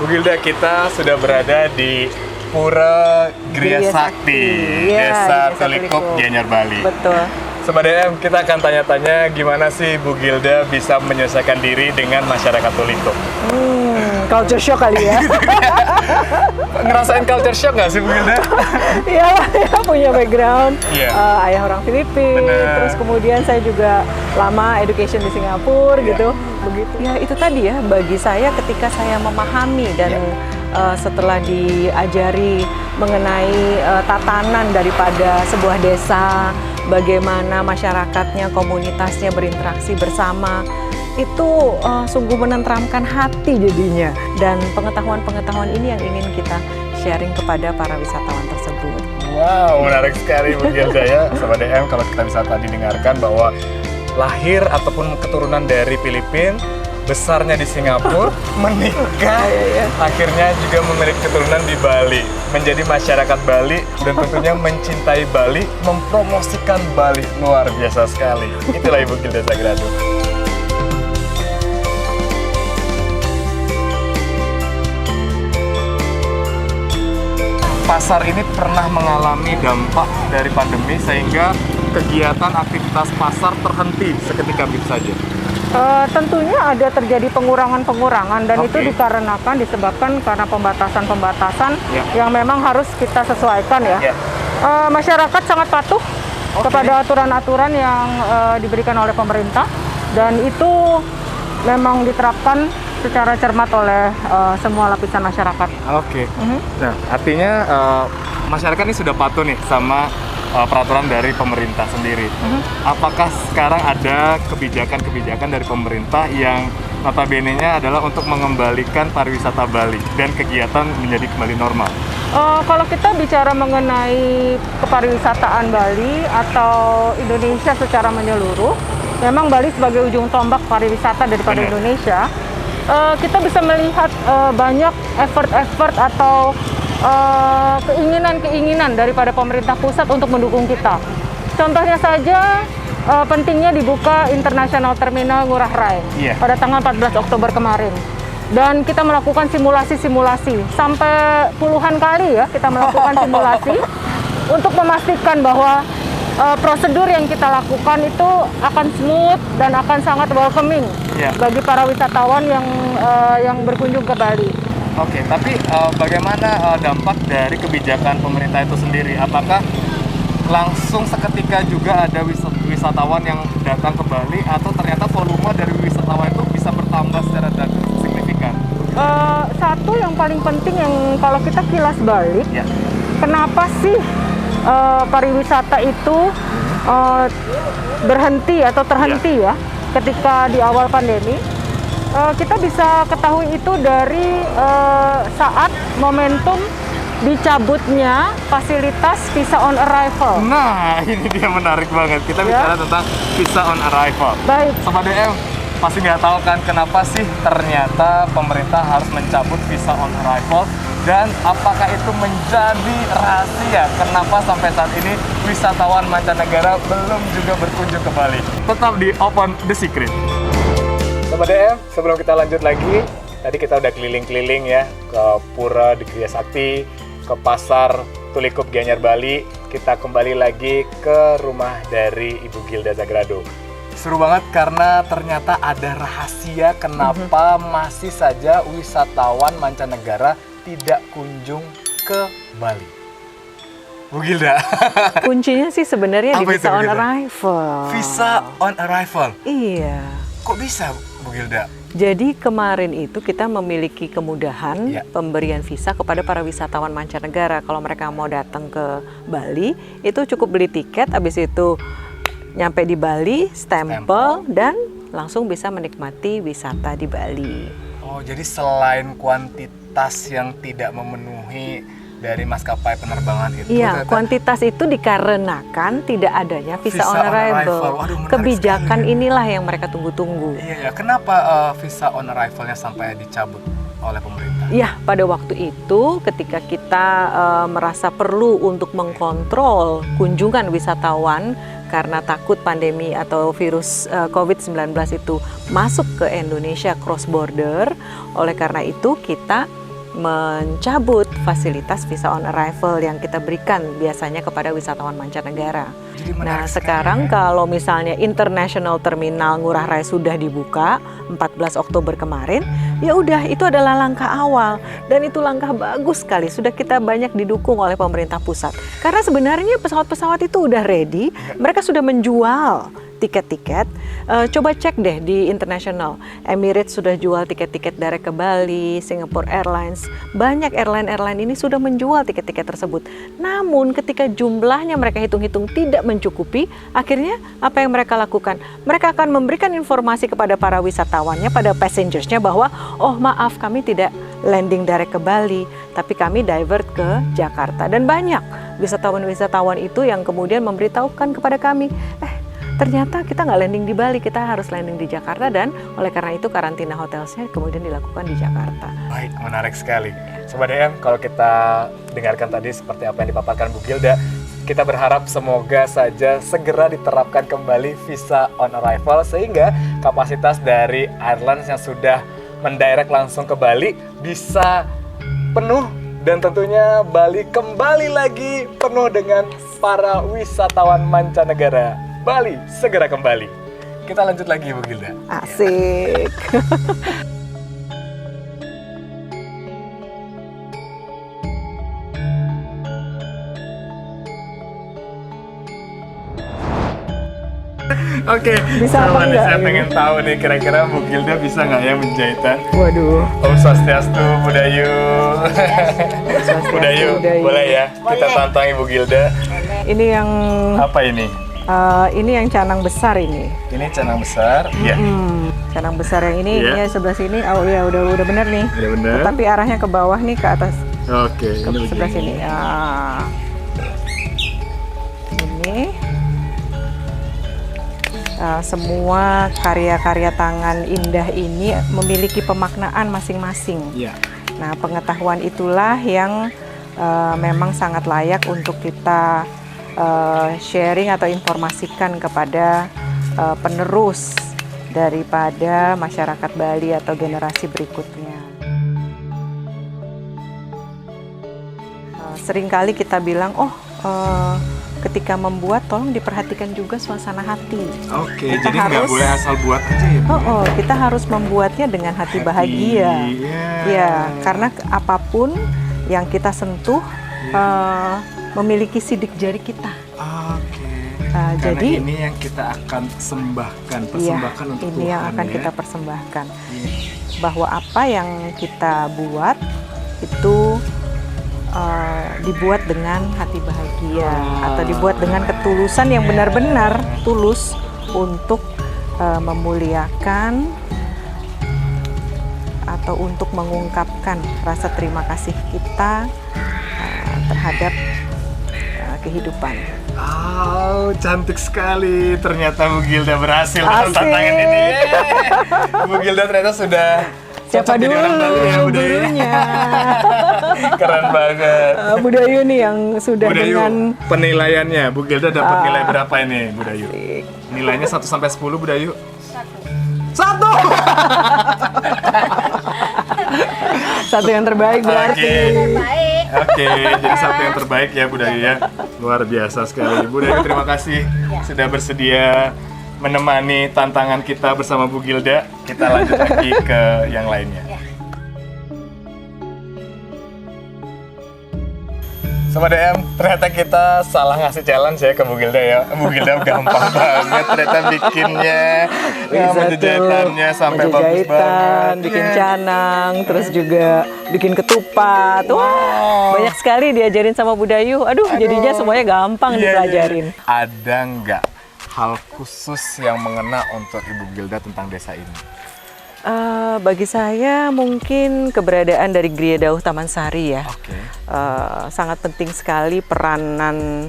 Gilda, kita sudah berada di Pura Griya Sakti, Desa Telikup, Gianyar, Bali. Betul. Sobat DM, kita akan tanya-tanya gimana sih Bu Gilda bisa menyelesaikan diri dengan masyarakat Telikup. Culture shock kali ya. Ngerasain culture shock nggak sih Bu Gilda? Iya, punya background ayah orang Filipina. Bener. Terus kemudian saya juga lama education di Singapura gitu. Begitu. Ya itu tadi ya, bagi saya ketika saya memahami dan setelah diajari mengenai tatanan daripada sebuah desa, bagaimana masyarakatnya, komunitasnya berinteraksi bersama, itu sungguh menenteramkan hati jadinya. Dan pengetahuan-pengetahuan ini yang ingin kita sharing kepada para wisatawan tersebut. Wow, menarik sekali Bu Gilda ya. Sobat DM, kalau kita bisa tadi dengarkan bahwa lahir ataupun keturunan dari Filipina, besarnya di Singapura, menikah, akhirnya juga memiliki keturunan di Bali, menjadi masyarakat Bali, dan tentunya mencintai Bali, mempromosikan Bali. Luar biasa sekali. Itulah Ibu Gilda Sagrado. Pasar ini pernah mengalami dampak dari pandemi sehingga kegiatan aktivitas pasar terhenti seketika begitu saja. Tentunya ada terjadi pengurangan-pengurangan dan itu dikarenakan disebabkan karena pembatasan-pembatasan yang memang harus kita sesuaikan ya. Masyarakat sangat patuh kepada aturan-aturan yang diberikan oleh pemerintah dan itu memang diterapkan secara cermat oleh semua lapisan masyarakat. Nah, artinya masyarakat ini sudah patuh nih sama peraturan dari pemerintah sendiri. Apakah sekarang ada kebijakan-kebijakan dari pemerintah yang notabene-nya adalah untuk mengembalikan pariwisata Bali dan kegiatan menjadi kembali normal? Kalau kita bicara mengenai kepariwisataan Bali atau Indonesia secara menyeluruh, memang Bali sebagai ujung tombak pariwisata daripada Indonesia, kita bisa melihat banyak effort atau keinginan-keinginan daripada pemerintah pusat untuk mendukung kita. Contohnya saja pentingnya dibuka International Terminal Ngurah Rai pada tanggal 14 Oktober kemarin. Dan kita melakukan simulasi-simulasi sampai puluhan kali ya kita melakukan simulasi untuk memastikan bahwa prosedur yang kita lakukan itu akan smooth dan akan sangat welcoming bagi para wisatawan yang berkunjung ke Bali. Tapi bagaimana dampak dari kebijakan pemerintah itu sendiri? Apakah langsung seketika juga ada wisatawan yang datang ke Bali atau ternyata volume dari wisatawan itu bisa bertambah secara signifikan? Satu yang paling penting yang kalau kita kilas balik, kenapa sih pariwisata itu berhenti atau terhenti ya ketika di awal pandemi? Kita bisa ketahui itu dari saat momentum dicabutnya fasilitas visa on arrival. Nah, ini dia menarik banget. Kita bicara tentang visa on arrival. Baik. Sobat DM, pasti nggak tahu kan kenapa sih ternyata pemerintah harus mencabut visa on arrival dan apakah itu menjadi rahasia kenapa sampai saat ini wisatawan mancanegara belum juga berkunjung ke Bali. Tetap di Open the Secret. Sobat DM, sebelum kita lanjut lagi, tadi kita udah keliling-keliling ya ke Pura di Griya Sakti, ke Pasar Telikup Gianyar, Bali. Kita kembali lagi ke rumah dari Ibu Gilda Sagrado. Seru banget karena ternyata ada rahasia kenapa masih saja wisatawan mancanegara tidak kunjung ke Bali. Bu Gilda. Kuncinya sih sebenarnya di visa on arrival. Visa on arrival? Iya. Kok bisa Bu Gilda? Jadi kemarin itu kita memiliki kemudahan pemberian visa kepada para wisatawan mancanegara. Kalau mereka mau datang ke Bali, itu cukup beli tiket, habis itu nyampe di Bali, stempel, dan langsung bisa menikmati wisata di Bali. Oh, jadi selain kuantitas yang tidak memenuhi dari maskapai penerbangan itu. Iya, kuantitas itu dikarenakan tidak adanya visa on arrival. Kebijakan inilah yang mereka tunggu-tunggu. Iya, kenapa visa on arrivalnya sampai dicabut oleh pemerintah? Ya, pada waktu itu ketika kita merasa perlu untuk mengkontrol kunjungan wisatawan karena takut pandemi atau virus COVID-19 itu masuk ke Indonesia cross border, oleh karena itu kita mencabut fasilitas visa on arrival yang kita berikan biasanya kepada wisatawan mancanegara. Nah, sekarang kalau misalnya International Terminal Ngurah Rai sudah dibuka 14 Oktober kemarin, ya udah itu adalah langkah awal dan itu langkah bagus sekali. Sudah kita banyak didukung oleh pemerintah pusat. Karena sebenarnya pesawat-pesawat itu udah ready, mereka sudah menjual tiket-tiket. Coba cek deh di international. Emirates sudah jual tiket-tiket direct ke Bali, Singapore Airlines. Banyak airline-airline ini sudah menjual tiket-tiket tersebut. Namun ketika jumlahnya mereka hitung-hitung tidak mencukupi, akhirnya apa yang mereka lakukan? Mereka akan memberikan informasi kepada para wisatawannya, pada passengersnya bahwa, oh maaf kami tidak landing direct ke Bali, tapi kami divert ke Jakarta. Dan banyak wisatawan-wisatawan itu yang kemudian memberitahukan kepada kami, ternyata kita nggak landing di Bali, kita harus landing di Jakarta, dan oleh karena itu karantina hotelnya kemudian dilakukan di Jakarta. Baik, menarik sekali. Sobat DM, kalau kita dengarkan tadi seperti apa yang dipaparkan Bu Gilda, kita berharap semoga saja segera diterapkan kembali visa on arrival sehingga kapasitas dari airlines yang sudah mendirect langsung ke Bali bisa penuh dan tentunya Bali kembali lagi penuh dengan para wisatawan mancanegara. Bali segera kembali. Kita lanjut lagi Bu Gilda. Asik. Oke, bisa apa enggak? Saya pengen tahu nih kira-kira Bu Gilda bisa nggak ya menjahitan? Waduh. Om Swastiastu, Budayu. Budayu, boleh ya? Kita tantangi Bu Gilda. Ini yang apa ini? Ini yang canang besar ini. Ini canang besar, ya. Canang besar yang ini, ini sebelah sini. Oh iya, udah bener nih. Udah bener. Tapi arahnya ke bawah nih, ke atas. Oke. Ke sebelah sini. Ini semua karya-karya tangan indah ini memiliki pemaknaan masing-masing. Iya. Nah, pengetahuan itulah yang memang sangat layak untuk kita sharing atau informasikan kepada penerus daripada masyarakat Bali atau generasi berikutnya. Seringkali kita bilang, ketika membuat tolong diperhatikan juga suasana hati. Oke, jadi nggak boleh asal buat aja ya? Kita harus membuatnya dengan hati bahagia. Ya, karena apapun yang kita sentuh memiliki sidik jari kita. Oke. Jadi ini yang kita akan persembahkan untuk ini Tuhan, yang akan kita persembahkan. Bahwa apa yang kita buat itu dibuat dengan hati bahagia atau dibuat dengan ketulusan yang benar-benar tulus untuk memuliakan atau untuk mengungkapkan rasa terima kasih kita terhadap kehidupan. Oh, cantik sekali. Ternyata Bu Gilda berhasil dalam tantangan ini. Bu Gilda ternyata sudah siapa dulu gurunya. Keren banget. Budayu nih yang sudah Budayu, dengan penilaiannya. Bu Gilda dapat nilai berapa ini, Budayu? Nilainya 1 sampai 10, Budayu? 1. 1 yang terbaik berarti. Oke, jadi 1 yang terbaik ya Budayu ya. Luar biasa sekali. Budayu, terima kasih sudah bersedia menemani tantangan kita bersama Bu Gilda. Kita lanjut lagi ke yang lainnya. Sobat DM, ternyata kita salah ngasih challenge ya ke Bu Gilda ya. Bu Gilda gampang banget ternyata bikinnya. Jahitannya sampai bagus banget. Bikin canang, terus juga bikin ketupat. Wah, banyak sekali diajarin sama Budayu. Aduh, jadinya semuanya gampang dipelajarin. Ada nggak hal khusus yang mengena untuk Ibu Gilda tentang desa ini? Bagi saya mungkin keberadaan dari Gria Dauh Taman Sari ya. Sangat penting sekali peranan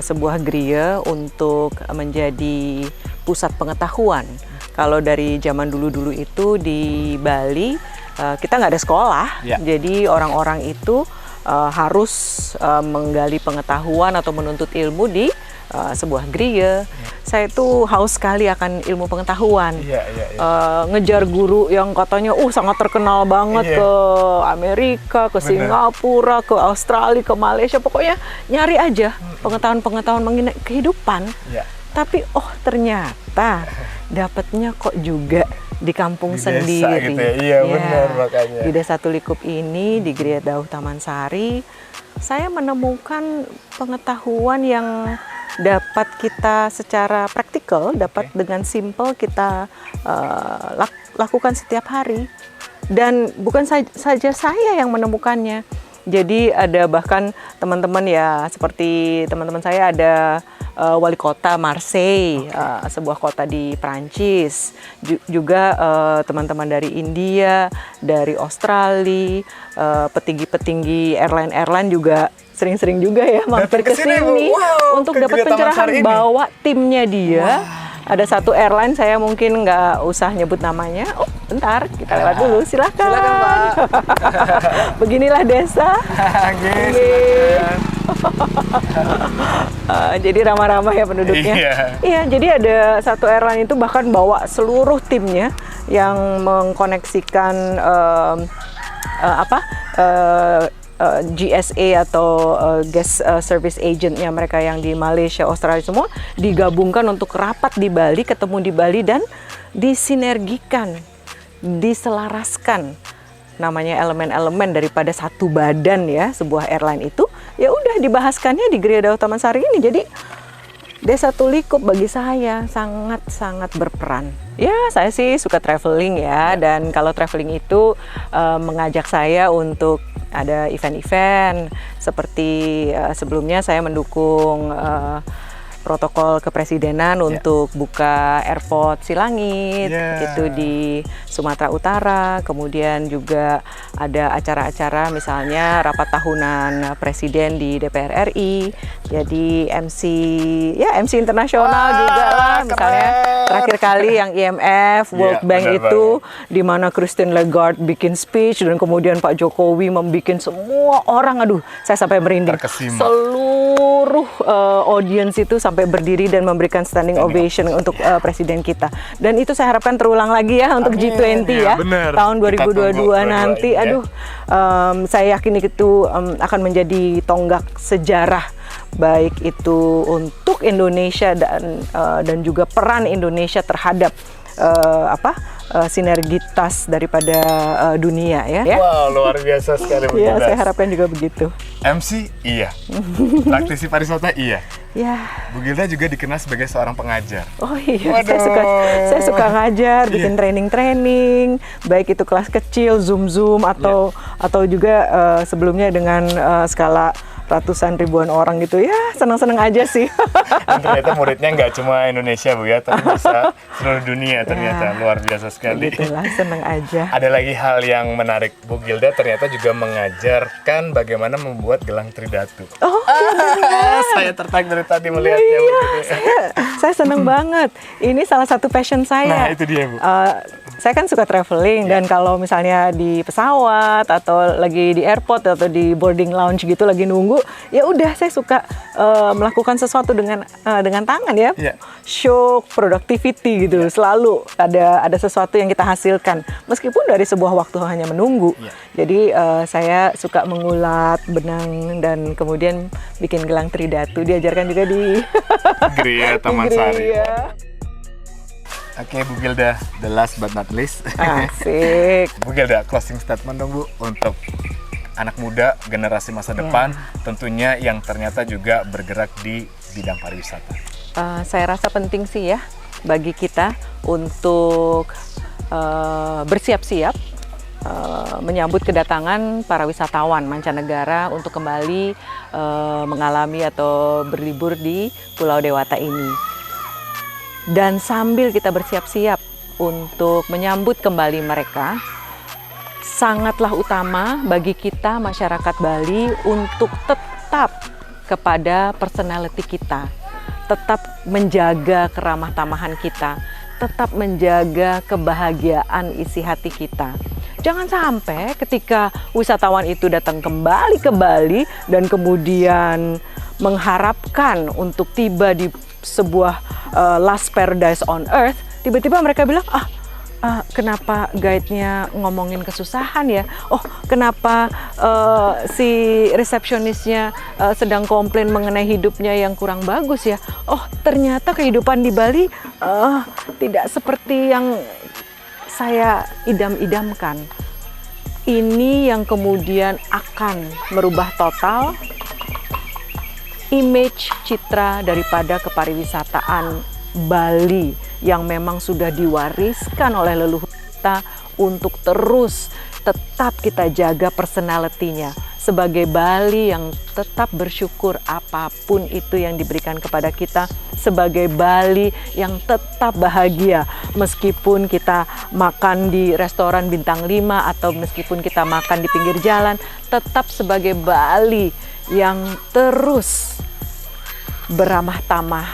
sebuah Gria untuk menjadi pusat pengetahuan. Kalau dari zaman dulu-dulu itu di Bali kita nggak ada sekolah, jadi orang-orang itu harus menggali pengetahuan atau menuntut ilmu di sebuah gereja. Saya tuh haus sekali akan ilmu pengetahuan. Ngejar guru yang katanya sangat terkenal banget ke Amerika, ke Singapura, ke Australia, ke Malaysia, pokoknya nyari aja pengetahuan-pengetahuan mengenai kehidupan. Tapi ternyata dapatnya kok juga di kampung di desa sendiri. gitu ya. Iya, benar makanya. Di Desa Tulikup ini, di Gereja Dauh Taman Sari, saya menemukan pengetahuan yang dapat kita secara praktikal, dapat dengan simple kita lakukan setiap hari. Dan bukan saja saya yang menemukannya. Jadi ada bahkan teman-teman ya, seperti teman-teman saya ada wali kota Marseille, sebuah kota di Prancis, juga teman-teman dari India, dari Australia, petinggi-petinggi airline juga sering-sering juga ya mampir ke sini untuk dapat pencerahan, bawa timnya dia. Ada satu airline, saya mungkin nggak usah nyebut namanya. Bentar, kita lewat dulu. Silakan. Silakan, Pak. Beginilah desa. Jadi ramah-ramah ya penduduknya. Iya, jadi ada satu airline itu bahkan bawa seluruh timnya yang mengkoneksikan GSA atau guest service agentnya mereka yang di Malaysia, Australia semua digabungkan untuk rapat di Bali, ketemu di Bali dan disinergikan, diselaraskan. Namanya elemen-elemen daripada satu badan ya, sebuah airline itu ya udah dibahaskannya di Gereja Dauh Taman Sari ini. Jadi Desa Tulikup bagi saya sangat-sangat berperan. Ya, saya sih suka traveling ya, dan kalau traveling itu mengajak saya untuk ada event-event seperti sebelumnya saya mendukung protokol kepresidenan untuk buka airport Silangit itu di Sumatera Utara. Kemudian juga ada acara-acara misalnya rapat tahunan presiden di DPR RI. Jadi MC internasional juga lah, misalnya terakhir kali yang IMF, World Bank itu di mana Christine Lagarde bikin speech dan kemudian Pak Jokowi membikin semua orang, saya sampai merinding. Seluruh audience itu sampai berdiri dan memberikan standing ovation untuk presiden kita. Dan itu saya harapkan terulang lagi ya untuk G20 ya, tahun 2022 nanti. Saya yakin itu akan menjadi tonggak sejarah, baik itu untuk Indonesia dan juga peran Indonesia terhadap sinergitas daripada dunia ya. Wow, luar biasa sekali Bu Ya, Gilda. saya harapkan juga begitu. MC iya, praktisi pariwisata iya. Ya. Bu Gilda juga dikenal sebagai seorang pengajar. Oh iya, saya suka ngajar, bikin training, baik itu kelas kecil, Zoom atau juga sebelumnya dengan skala ratusan ribuan orang gitu ya, senang-senang aja sih. Dan ternyata muridnya nggak cuma Indonesia Bu ya, tapi bisa seluruh dunia ternyata. Luar biasa sekali. Itulah, senang aja. Ada lagi hal yang menarik, Bu Gilda ternyata juga mengajarkan bagaimana membuat gelang tridatu. Oh iya. Saya tertarik dari tadi melihatnya. Saya senang banget. Ini salah satu passion saya. Nah itu dia Bu. Saya kan suka traveling dan kalau misalnya di pesawat atau lagi di airport atau di boarding lounge gitu lagi nunggu, ya udah saya suka melakukan sesuatu dengan tangan ya. Show productivity gitu. Selalu ada sesuatu yang kita hasilkan meskipun dari sebuah waktu hanya menunggu. Jadi saya suka mengulat benang dan kemudian bikin gelang tridatu, diajarkan juga di Gereja Taman Sari. Oke, Bu Gilda, the last but not least. Asik. Bu Gilda, closing statement dong Bu untuk anak muda generasi masa depan, tentunya yang ternyata juga bergerak di bidang pariwisata. Saya rasa penting sih ya bagi kita untuk bersiap-siap menyambut kedatangan para wisatawan mancanegara untuk kembali mengalami atau berlibur di Pulau Dewata ini. Dan sambil kita bersiap-siap untuk menyambut kembali mereka, sangatlah utama bagi kita masyarakat Bali untuk tetap kepada personality kita, tetap menjaga keramah tamahan kita, tetap menjaga kebahagiaan isi hati kita. Jangan sampai ketika wisatawan itu datang kembali ke Bali dan kemudian mengharapkan untuk tiba di sebuah last paradise on earth, tiba-tiba mereka bilang, kenapa guide-nya ngomongin kesusahan ya? Oh, kenapa si resepsionisnya sedang komplain mengenai hidupnya yang kurang bagus ya? Oh, ternyata kehidupan di Bali tidak seperti yang saya idam-idamkan. Ini yang kemudian akan merubah total image citra daripada kepariwisataan Bali yang memang sudah diwariskan oleh leluhur kita untuk terus tetap kita jaga personality-nya sebagai Bali yang tetap bersyukur apapun itu yang diberikan kepada kita, sebagai Bali yang tetap bahagia meskipun kita makan di restoran bintang 5 atau meskipun kita makan di pinggir jalan, tetap sebagai Bali yang terus beramah tamah,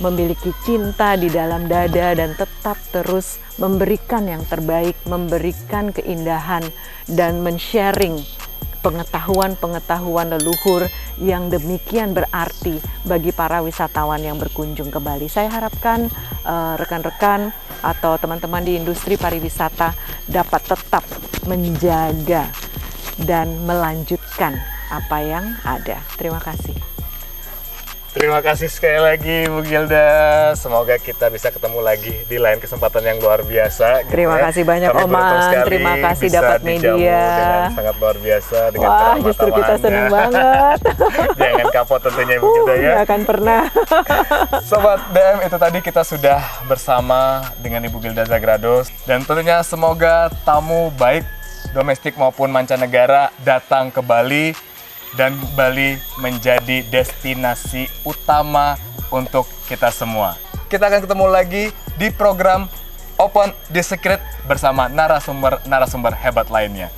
memiliki cinta di dalam dada dan tetap terus memberikan yang terbaik, memberikan keindahan dan men-sharing pengetahuan-pengetahuan leluhur yang demikian berarti bagi para wisatawan yang berkunjung ke Bali. Saya harapkan rekan-rekan atau teman-teman di industri pariwisata dapat tetap menjaga dan melanjutkan apa yang ada. Terima kasih. Terima kasih sekali lagi Bu Gilda. Semoga kita bisa ketemu lagi di lain kesempatan yang luar biasa. Terima kasih banyak Oman. Terima kasih dapat media dengan sangat luar biasa dengan wah, justru kita senang banget. Jangan kapok tentunya Bu Gilda ya. Nggak akan pernah. Sobat DM, itu tadi kita sudah bersama dengan Ibu Gilda Zagrados dan tentunya semoga tamu baik domestik maupun mancanegara datang ke Bali dan Bali menjadi destinasi utama untuk kita semua. Kita akan ketemu lagi di program Open the Secret bersama narasumber-narasumber hebat lainnya.